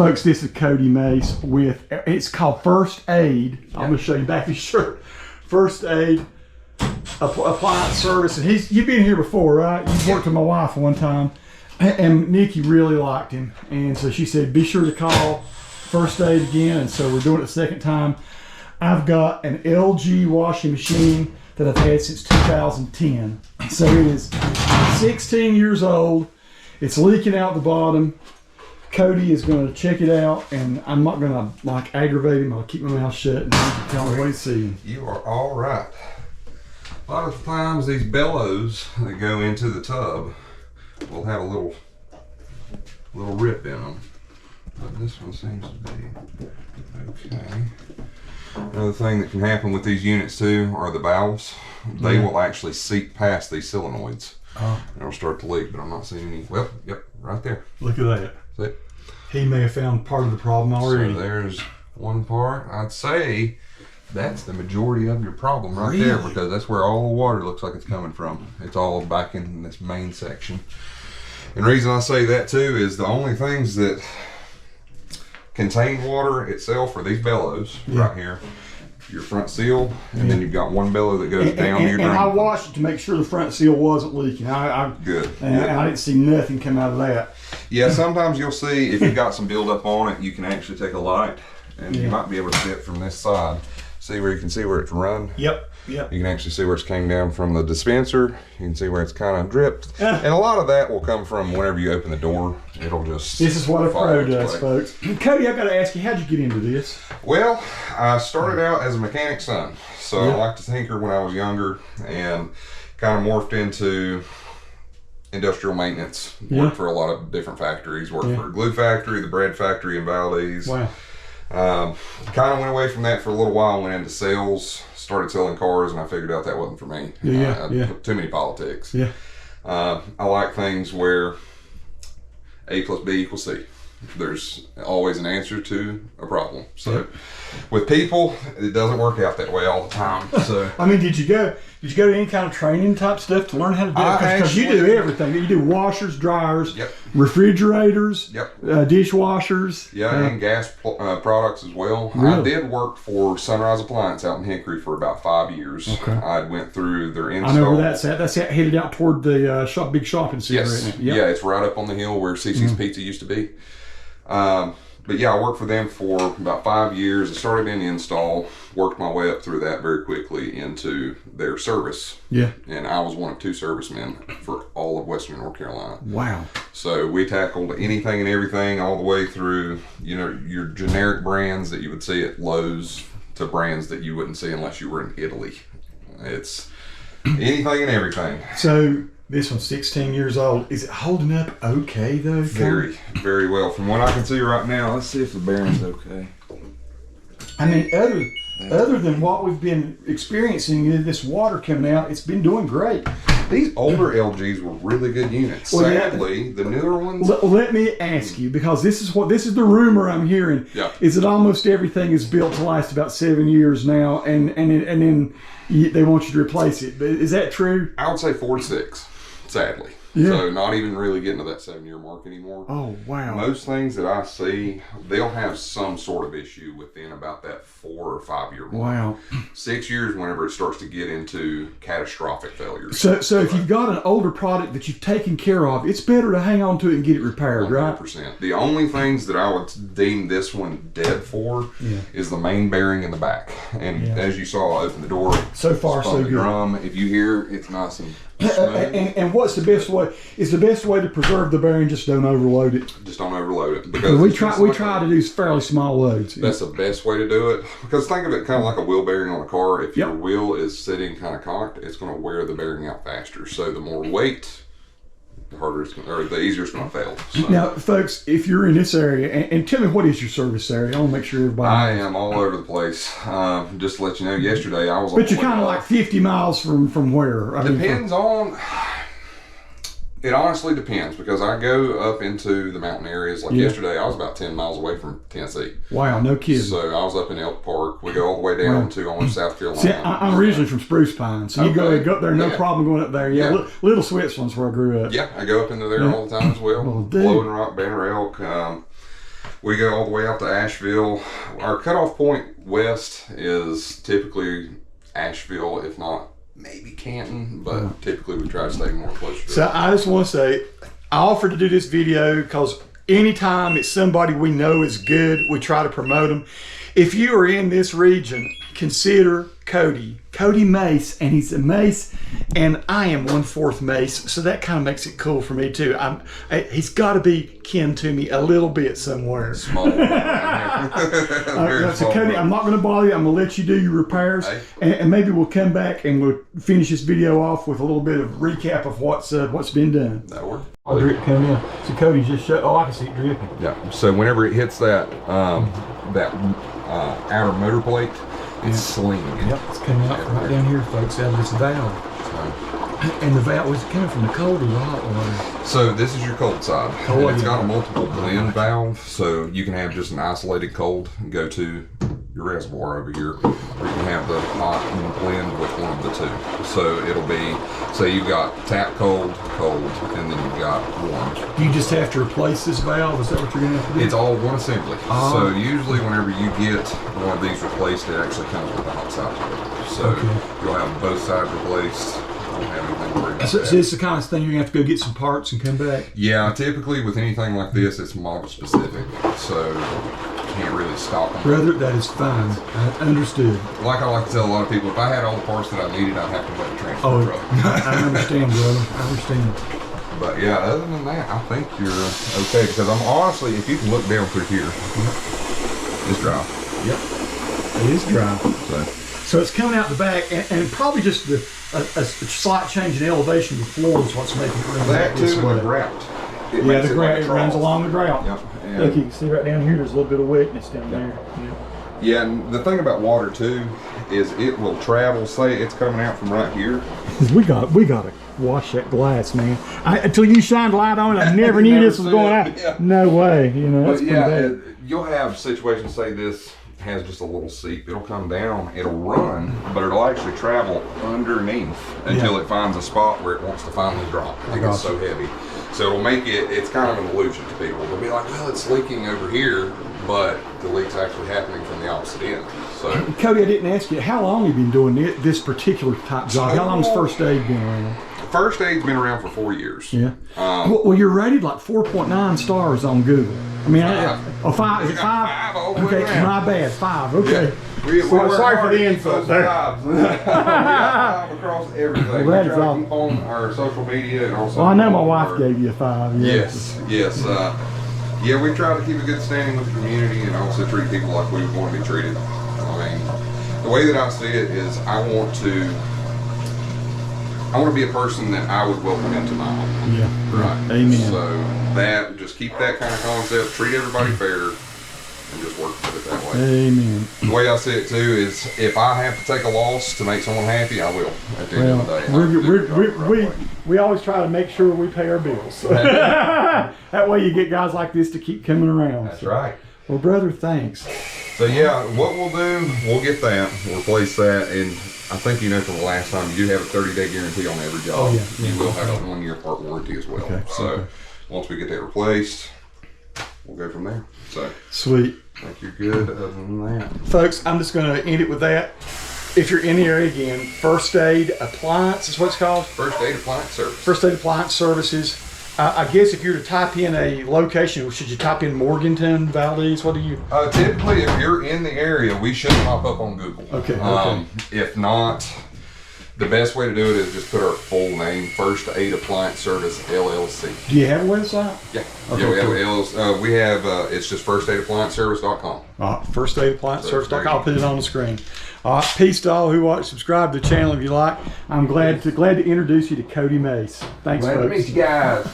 Folks, this is Cody Mace with, it's called First Aid. I'm going to show you back his shirt. First Aid Appliance Service. And you've been here before, right? You've worked with my wife one time. And Nikki really liked him. And so she said, be sure to call First Aid again. And so we're doing it a second time. I've got an LG washing machine that I've had since 2010. So it is 16 years old. It's leaking out the bottom. Cody is going to check it out, and I'm not going to like aggravate him. I'll keep my mouth shut and tell me what he's seeing. You are all right. A lot of times these bellows that go into the tub will have a little rip in them, but this one seems to be okay. Another thing that can happen with these units too are the valves. They will actually seep past these solenoids. And it'll start to leak, but I'm not seeing any. Well, yep, right there. Look at that. See? He may have found part of the problem already. So there's one part. I'd say that's the majority of your problem right there, because that's where all the water looks like it's coming from. It's all back in this main section. And the reason I say that too is the only things that contain water itself are these bellows right here. Your front seal, and then you've got one bellow that goes down your drain. And I washed it to make sure the front seal wasn't leaking. Good. And I didn't see nothing come out of that. Yeah, sometimes you'll see if you've got some buildup on it, you can actually take a light, and you might be able to see it from this side. See where you can see where it's run? Yep. You can actually see where it's came down from the dispenser. You can see where it's kind of dripped. And a lot of that will come from whenever you open the door. It'll just This is what a pro does, folks. Cody, I've got to ask you, how'd you get into this? Well, I started out as a mechanic's son. So I liked to tinker when I was younger, and kind of morphed into industrial maintenance. Worked for a lot of different factories. Worked for a glue factory, the bread factory in Valdez. Wow. Kind of went away from that for a little while, went into sales, started selling cars, and I figured out that wasn't for me. Too many politics. I like things where A plus B equals C. There's always an answer to a problem. So with people, it doesn't work out that way all the time. So I mean, did you go to any kind of training type stuff to learn how to do it? Because you do everything. You do washers, dryers, refrigerators, dishwashers. And gas products as well. Really? I did work for Sunrise Appliance out in Hickory for about 5 years. I went through their install. I know where that's at. That's headed out toward the big shopping center. Isn't it? Yeah, it's right up on the hill where CC's Pizza used to be. But yeah, I worked for them for about 5 years. I started in install, worked my way up through that very quickly into their service. And I was one of 2 servicemen for all of Western North Carolina. Wow. So we tackled anything and everything all the way through, your generic brands that you would see at Lowe's to brands that you wouldn't see unless you were in Italy. It's anything and everything. So this one's 16 years old. Is it holding up okay though? Very, very well. From what I can see right now, let's see if the bearing's okay. I mean, other than what we've been experiencing, this water coming out, it's been doing great. These older LGs were really good units. Well, sadly, the newer ones. Let me ask you, because this is the rumor I'm hearing. Is that almost everything is built to last about 7 years now, and then they want you to replace it. But is that true? I would say 4 to 6. Sadly. So not even really getting to that 7-year mark anymore. Oh, wow. Most things that I see, they'll have some sort of issue within about that 4 or 5 year mark. Wow. 6 years whenever it starts to get into catastrophic failures. So if you've got an older product that you've taken care of, it's better to hang on to it and get it repaired, 100%. Right? The only things that I would deem this one dead for is the main bearing in the back. And as you saw, I opened the door. So far, so good. Drum. If you hear, it's nice and and what's the best way? Is the best way to preserve the bearing just don't overload it? Just don't overload it. Because we try to do fairly small loads. That's the best way to do it. Because think of it kind of like a wheel bearing on a car. If your wheel is sitting kind of cocked, it's going to wear the bearing out faster. So the more weight, the harder it's going, or the easier it's going to fail. So. Now, folks, if you're in this area, and tell me, what is your service area? I want to make sure everybody I am all over the place. Just to let you know, yesterday I was. But you're kind of like 50 miles from where? Depends on. It honestly depends, because I go up into the mountain areas. Like yesterday, I was about 10 miles away from Tennessee. Wow, no kidding. So I was up in Elk Park. We go all the way down to almost South Carolina. See, I'm originally from Spruce Pine, so you go up there, no problem going up there. Little Switzerland's where I grew up. Yeah, I go up into there all the time as well. Blowing Rock, Banner Elk. We go all the way out to Asheville. Our cutoff point west is typically Asheville, if not maybe Canton, but typically we try to stay more closer to So I just want to say, I offered to do this video because anytime it's somebody we know is good, we try to promote them. If you are in this region, consider Cody Mace, and he's a Mace, and I am 1/4 Mace, so that kind of makes it cool for me too. He's got to be kin to me a little bit somewhere. Small. So Cody, I'm not going to bother you. I'm going to let you do your repairs, and maybe we'll come back and we'll finish this video off with a little bit of recap of what's been done. That works. Oh, drip coming in. So Cody just showed. Oh, I can see it dripping. Yeah. So whenever it hits that outer motor plate, it's slinging. Yep, it's coming out right down here, folks, out of this valve. And the valve was coming from the cold or the hot water? So this is your cold side. Cold, and it's got a multiple blend valve, so you can have just an isolated cold and go to your reservoir over here, or you can have the hot and blend with one of the two. So it'll be, say you've got tap cold, and then you've got warm. Do you just have to replace this valve? Is that what you're going to have to do? It's all one assembly. So usually whenever you get one of these replaced, it actually comes with the hot side to it. So you'll have both sides replaced. Don't have anything to worry about. So this is the kind of thing you're going to have to go get some parts and come back? Yeah, typically with anything like this, it's model specific. So can't really stop them. Brother, that is fine. I understood. Like I like to tell a lot of people, if I had all the parts that I needed, I'd have to buy a transfer truck. I understand, brother. I understand. But yeah, other than that, I think you're okay. Because I'm honestly, if you can look down through here, it's dry. Yep. It is dry. So it's coming out the back, and probably just a slight change in elevation of the floor is what's making it run That this too, way. the grout. The grout, it runs along the grout. Yep. Look, you can see right down here, there's a little bit of wetness down there. Yeah, and the thing about water too is it will travel. Say it's coming out from right here. We got to wash that glass, man. Until you shined light on it, I never knew this was going out. Yeah. No way, that's pretty bad. You'll have situations. Say this has just a little seep. It'll come down. It'll run, but it'll actually travel underneath until it finds a spot where it wants to finally drop. It gets so heavy. So it'll make it's kind of an illusion to people. They'll be like, well, it's leaking over here, but the leak's actually happening from the opposite end. So, Cody, I didn't ask you, how long have you been doing this particular type job? How long has First Aid been around? First Aid's been around for 4 years. Yeah. Well, you're rated like 4.9 stars on Google. I mean, 5. Is it 5? Okay, my bad. 5. Okay. Yeah. Sorry for the insult there. Across everything. Well, we try to keep on our social media and also. Well, I know my wife gave you a 5. Yes. Yeah, we try to keep a good standing with the community and also treat people like we want to be treated. I mean, the way that I see it is I want to be a person that I would welcome into my home. Yeah. Right. Amen. So just keep that kind of concept, treat everybody fair, and just work with it that way. Amen. The way I see it too is if I have to take a loss to make someone happy, I will at the end of the day. We always try to make sure we pay our bills. So. That way you get guys like this to keep coming around. That's right. Well, brother, thanks. So yeah, what we'll do, we'll get that, we'll replace that, and I think from the last time, you do have a 30-day guarantee on every job. Oh, yeah. You will have a 1-year part warranty as well. Okay. So once we get that replaced, we'll go from there. So sweet. I think you're good other than that. Folks, I'm just going to end it with that. If you're in the area again, First Aid Appliance is what it's called? First Aid Appliance Service. First Aid Appliance Services. I guess if you were to type in a location, should you type in Morganton, Valdez? What do you? Typically, if you're in the area, we should pop up on Google. Okay. If not, the best way to do it is just put our full name, First Aid Appliance Service LLC. Do you have a website? Yeah. Okay, we have LLC. We have. It's just firstaidapplianceservice.com. Firstaidapplianceservice.com. I'll put it on the screen. All right, peace to all who watch. Subscribe to the channel if you like. I'm glad to introduce you to Cody Mace. Thanks, folks. Glad to meet you guys.